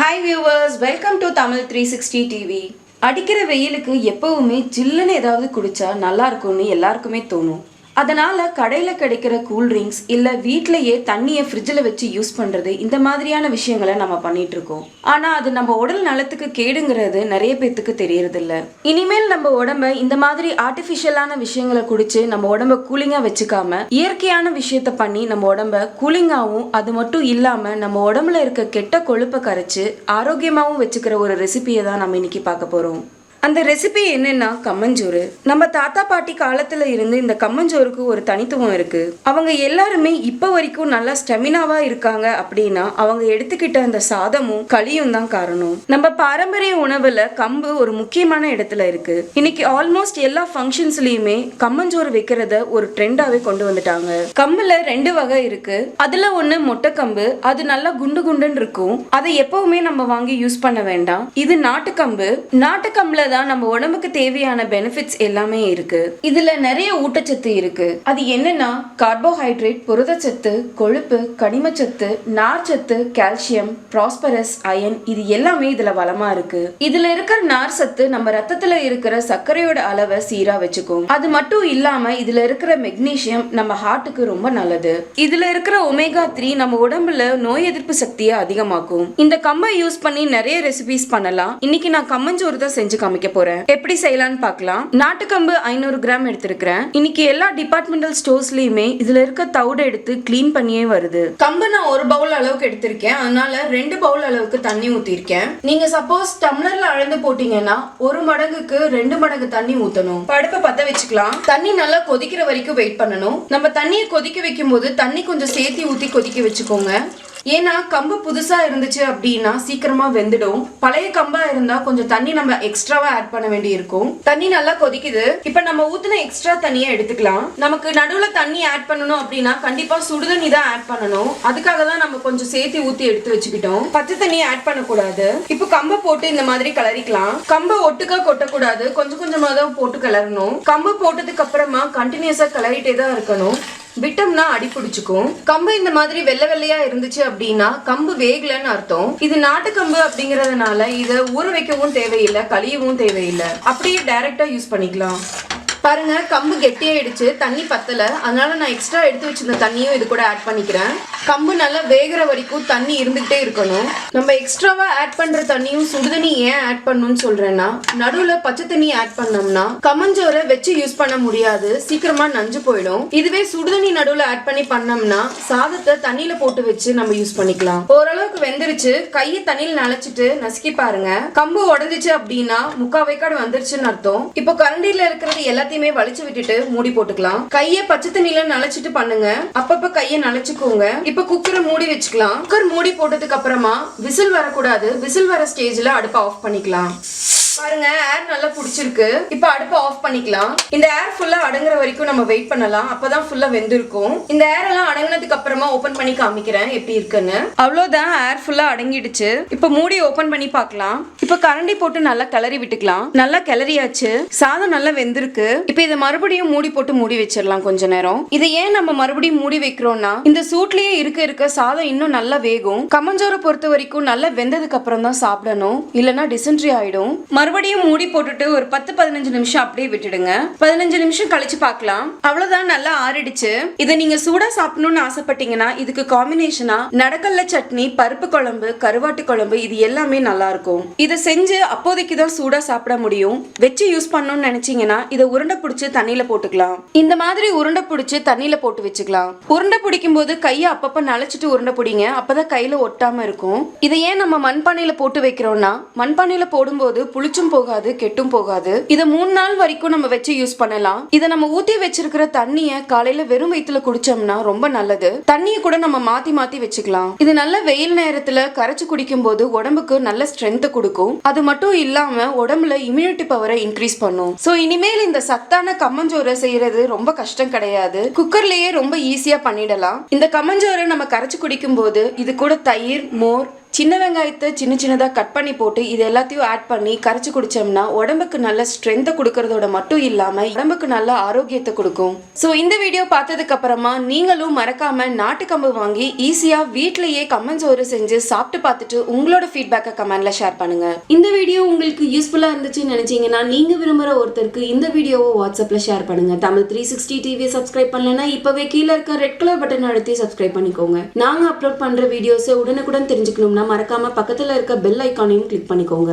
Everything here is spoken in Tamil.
Hi viewers, welcome to TAMIL360 TV. அடிக்கிற வெயிலுக்கு எப்பவுமே ஜில்லுன்னு ஏதாவது குடிச்சா நல்லா இருக்கும்னு எல்லாருக்குமே தோணும். அதனால கடையில கிடைக்கிற கூல் ட்ரிங்க்ஸ் இல்ல வீட்லயே தண்ணியை ஃப்ரிட்ஜில் வச்சு யூஸ் பண்றது இந்த மாதிரியான விஷயங்களை நம்ம பண்ணிட்டு இருக்கோம். ஆனா அது நம்ம உடல் நலத்துக்கு கேடுங்கிறது நிறைய பேத்துக்கு தெரியறது இல்ல. இனிமேல் நம்ம உடம்ப இந்த மாதிரி ஆர்டிபிஷியலான விஷயங்களை குடிச்சு நம்ம உடம்ப கூலிங்கா வச்சுக்காம இயற்கையான விஷயத்த பண்ணி நம்ம உடம்ப கூலிங்காவும் அது மட்டும் இல்லாம நம்ம உடம்புல இருக்க கெட்ட கொழுப்பை கரைச்சு ஆரோக்கியமாவும் வச்சுக்கிற ஒரு ரெசிபியை தான் நம்ம இன்னைக்கு பார்க்க போறோம். அந்த ரெசிபி என்னன்னா கம்மஞ்சோறு. நம்ம தாத்தா பாட்டி காலத்துல இருந்து இந்த கம்மஞ்சோறுக்கு ஒரு தனித்துவம் இருக்கு. அவங்க எல்லாருமே இப்ப வரைக்கும் நல்லா ஸ்டெமினாவா இருக்காங்க அப்படின்னா அவங்க எடுத்துக்கிட்ட அந்த சாதமும் களியும் தான் காரணம். நம்ம பாரம்பரிய உணவுல கம்பு ஒரு முக்கியமான இடத்துல இருக்கு. இன்னைக்கு ஆல்மோஸ்ட் எல்லா ஃபங்க்ஷன்ஸ்லயுமே கம்மஞ்சோறு வைக்கிறத ஒரு ட்ரெண்டாவே கொண்டு வந்துட்டாங்க. கம்புல 2 வகை இருக்கு. அதுல ஒண்ணு மொட்டை கம்பு, அது நல்லா குண்டு குண்டுன்னு இருக்கும். அதை எப்பவுமே நம்ம வாங்கி யூஸ் பண்ண வேண்டாம். இது நாட்டுக்கம்பு. நாட்டுக்கம்புல தான் நம்ம உடம்புக்கு தேவையான பெனிஃபிட்ஸ் எல்லாமே இருக்கு. இதுல நிறைய ஊட்டச்சத்து இருக்கு. அது என்னன்னா கார்போஹைட்ரேட், புரதச்சத்து, கொழுப்பு, கனிமச்சத்து, நார்ச்சத்து, கால்சியம், பாஸ்பரஸ், அயன், இது எல்லாமே இதுல வளமா இருக்கு. இதுல இருக்கிற நார் சத்து நம்ம ரத்தத்துல இருக்கிற சர்க்கரையோட அளவை சீரா வச்சுக்கும். அது மட்டும் இல்லாம இதுல இருக்கிற மெக்னீசியம் நம்ம ஹார்ட்டுக்கு ரொம்ப நல்லது. இதுல இருக்கிற ஒமேகா 3 நம்ம உடம்புல நோய் எதிர்ப்பு சக்தியை அதிகமாக்கும். இந்த கம்பை யூஸ் பண்ணி நிறைய ரெசிபிஸ் பண்ணலாம். இன்னைக்கு நான் கம்மஞ்சோறு தான் செஞ்சு காமிக்க போறேன். எப்படி செய்யலாம்னு பார்க்கலாம். நாட்டுக்கம்பு 500 கிராம் எடுத்திருக்கிறேன். இன்னைக்கு எல்லா டிபார்ட்மெண்டல் ஸ்டோர்ஸ்லயுமே இதுல இருக்க தவிடு எடுத்து கிளீன் பண்ணியே வருது. கம்பு நான் 1 பவுல் அளவுக்கு எடுத்திருக்கேன். அதனால 2 பவுல் அளவுக்கு தண்ணி ஊத்திருக்கேன். நீங்க சப்போஸ் டம்ளர்ல அளந்து போட்டீங்கன்னா 1 மடங்குக்கு 2 மடங்கு தண்ணி ஊத்தணும். அடுப்பை பத்த வச்சுக்கலாம். தண்ணி நல்லா கொதிக்கிற வரைக்கும் வெயிட் பண்ணணும். நம்ம தண்ணியை கொதிக்க வைக்கும் போது தண்ணி கொஞ்சம் சேர்த்து ஊத்தி கொதிக்க வச்சுக்கோங்க. ஏன்னா கம்பு புதுசா இருந்துச்சு அப்படின்னா சீக்கிரமா வெந்துடும். பழைய கம்பா இருந்தா கொஞ்சம் தண்ணி நம்ம எக்ஸ்ட்ராவா ஆட் பண்ண வேண்டி இருக்கும். தண்ணி நல்லா கொதிக்குது. இப்ப நம்ம ஊத்துன எக்ஸ்ட்ரா தண்ணியை எடுத்துக்கலாம். நமக்கு நடுவுல தண்ணி ஆட் பண்ணணும் அப்படின்னா கண்டிப்பா சுடுதண்ணி தான் ஆட் பண்ணணும். அதுக்காக தான் நம்ம கொஞ்சம் சேர்த்து ஊத்தி எடுத்து வச்சுக்கிட்டோம். பச்சை தண்ணியை ஆட் பண்ணக்கூடாது. இப்ப கம்பை போட்டு இந்த மாதிரி கிளறிக்கலாம். கம்பை ஒட்டுக்கா கொட்டக்கூடாது. கொஞ்சம் கொஞ்சமா தான் போட்டு கிளறணும். கம்பு போட்டதுக்கு அப்புறமா கண்டினியூஸா கிளறிட்டே தான் இருக்கணும். விட்டோம்னா அடி பிடிச்சுக்கும். கம்பு இந்த மாதிரி வெள்ளை வெள்ளையா இருந்துச்சு அப்படின்னா கம்பு வேகலன்னு அர்த்தம். இது நாட்டு கம்பு அப்படிங்கறதுனால இதை ஊற வைக்கவும் தேவையில்லை, கழியவும் தேவையில்லை. அப்படியே டைரக்டா யூஸ் பண்ணிக்கலாம். பாருங்க, கம்பு கெட்டியாயிடுச்சு, தண்ணி பத்தல. அதனால நான் எக்ஸ்ட்ரா எடுத்து வச்சிருந்த தண்ணியும் இது கூட ஆட் பண்ணிக்கிறேன். கம்பு நல்லா வேகிற வரைக்கும் தண்ணி இருந்துகிட்டே இருக்கணும். நம்ம எக்ஸ்ட்ராவா ஆட் பண்ற தண்ணியும் சுடுதண்ணி ஏன் ஆட் பண்ணணும்னு சொல்றேன்னா, நடுவுல பச்சை தண்ணி ஆட் பண்ணோம்னா கம்மஞ்சோரை வச்சு யூஸ் பண்ண முடியாது, சீக்கிரமா நஞ்சு போயிடும். இதுவே சுடுதண்ணி நடுவுல ஆட் பண்ணி பண்ணோம்னா சாதத்தை தண்ணியில போட்டு வச்சு நம்ம யூஸ் பண்ணிக்கலாம். ஓரளவுக்கு வெந்துருச்சு. கையை தண்ணியில் நனைச்சிட்டு நசுக்கி பாருங்க. கம்பு உடஞ்சிச்சு அப்படின்னா 3/4 வேக்காடு வந்துருச்சுன்னு அர்த்தம். இப்போ கரண்டில இருக்கிறது எல்லாத்தையுமே வலிச்சு விட்டுட்டு மூடி போட்டுக்கலாம். கையை பச்சை தண்ணியில நனைச்சிட்டு பண்ணுங்க. அப்பப்ப கையை நனைச்சுக்கோங்க. இப்ப குக்கரை மூடி வச்சுக்கலாம். குக்கர் மூடி போட்டதுக்கு அப்புறமா விசில் வரக்கூடாது. விசில் வர ஸ்டேஜ்ல அடுப்பை ஆஃப் பண்ணிக்கலாம். பாருங்க, ஏர் நல்லா புடிச்சிருக்கு. இப்ப அடுப்பை ஆஃப் பண்ணிக்கலாம். இந்த ஏர் ஃபுல்லா அடங்குற வரைக்கும் நம்ம வெயிட் பண்ணலாம். அப்பதான் ஃபுல்லா வெந்திருக்கும். இந்த ஏர் எல்லாம் அடங்கினதுக்கு அப்புறமா ஓபன் பண்ணி காமிக்கிறேன் எப்படி இருக்குன்னு. அவ்வளவுதான், ஏர் ஃபுல்லா அடங்கிடுச்சு. இப்ப மூடி ஓபன் பண்ணி பார்க்கலாம். இப்ப கரண்டி போட்டு நல்லா கிளறி விட்டுக்கலாம். நல்லா கிளறியாச்சு. சாதம் நல்லா வெந்திருக்கு. இப்ப இதை மறுபடியும் மூடி போட்டு மூடி வச்சிடலாம் கொஞ்ச நேரம். இதை ஏன் நம்ம மறுபடியும் மூடி வைக்கிறோம்னா இந்த சூட்லயே இருக்க சாதம் இன்னும் நல்லா வேகும். கம்மஞ்சோரை பொறுத்த வரைக்கும் நல்லா வெந்ததுக்கு அப்புறம் தான் சாப்பிடணும், இல்லைன்னா டிசென்ட்ரி ஆயிடும். மறுபடியும் மூடி போட்டுட்டு ஒரு 10-15 நிமிஷம் அப்படியே விட்டுடுங்க. 15 நிமிஷம் கழிச்சு பார்க்கலாம். அவ்வளவுதான், நல்லா ஆறிடுச்சு. இதை நீங்க சூடா சாப்பிடணும்னு ஆசைப்பட்டீங்கன்னா இதுக்கு காம்பினேஷனா நடக்கல்ல சட்னி, பருப்பு குழம்பு, கருவாட்டு குழம்பு, இது எல்லாமே நல்லா இருக்கும். இதை செஞ்சு அப்போதைக்கு தான் சூடா சாப்பிட முடியும். வச்சு யூஸ் பண்ணணும்னு நினைச்சீங்கன்னா இதை உருண்டை பிடிச்சு தண்ணியில போட்டுக்கலாம். இந்த மாதிரி உருண்டை பிடிச்சு தண்ணியில போட்டு வச்சுக்கலாம். உருண்டை பிடிக்கும் போது கையை அப்பப்ப நனைச்சிட்டு உருண்டை பிடிங்க. அப்பதான் கையில ஒட்டாம இருக்கும். இதை ஏன் நம்ம மண்பானையில போட்டு வைக்கிறோம்னா மண்பானையில போடும்போது புளிச்சும் போகாது, கெட்டும் போகாது. இத 3 நாள் வரைக்கும் நம்ம வச்சு யூஸ் பண்ணலாம். இத நம்ம ஊத்தி வச்சிருக்கிற தண்ணிய காலையில வெறும் வயித்துல குடிச்சோம்னா ரொம்ப நல்லது. தண்ணியை கூட நம்ம மாத்தி மாத்தி வச்சுக்கலாம். இது நல்ல வெயில் நேரத்துல கரைச்சு குடிக்கும் போது உடம்புக்கு நல்ல ஸ்ட்ரென்த் கொடுக்கும். அது மட்டும் இல்லாம உடம்புல இம்யூனிட்டி பவரை இன்க்ரீஸ் பண்ணும். சோ இனிமேல் இந்த சத்தான கம்மஞ்சோரை செய்யறது ரொம்ப கஷ்டம் கிடையாது. குக்கர்லயே ரொம்ப ஈஸியா பண்ணிடலாம். இந்த கம்மஞ்சோரை நம்ம கரைச்சு குடிக்கும் போது இது கூட தயிர், மோர், சின்ன வெங்காயத்தை சின்ன சின்னதாக கட் பண்ணி போட்டு இது எல்லாத்தையும் ஆட் பண்ணி கரைச்சி குடிச்சோம்னா உடம்புக்கு நல்ல ஸ்ட்ரென்த்தை கொடுக்கறதோட மட்டும் இல்லாமல் உடம்புக்கு நல்ல ஆரோக்கியத்தை கொடுக்கும். ஸோ இந்த வீடியோ பார்த்ததுக்கு அப்புறமா நீங்களும் மறக்காம நாட்டுக்கம்பு வாங்கி ஈஸியாக வீட்டிலேயே கம்மஞ்சோறு செஞ்சு சாப்பிட்டு பார்த்துட்டு உங்களோட ஃபீட்பேக்கை கமெண்ட்ல ஷேர் பண்ணுங்க. இந்த வீடியோ உங்களுக்கு யூஸ்ஃபுல்லாக இருந்துச்சுன்னு நினைச்சீங்கன்னா நீங்க விரும்புகிற ஒருத்தருக்கு இந்த வீடியோவை வாட்ஸ்அப்பில் ஷேர் பண்ணுங்க. தமிழ் 360 டிவியை சப்ஸ்கிரைப் பண்ணலன்னா இப்போவே கீழே இருக்க ரெட் கலர் பட்டன் அழுத்தி சப்ஸ்கிரைப் பண்ணிக்கோங்க. நாங்கள் அப்லோட் பண்ணுற வீடியோஸை உடனுக்குடன் தெரிஞ்சுக்கணும்னா மறக்காம பக்கத்துல இருக்க பெல் ஐகானையும் கிளிக் பண்ணிக்கோங்க.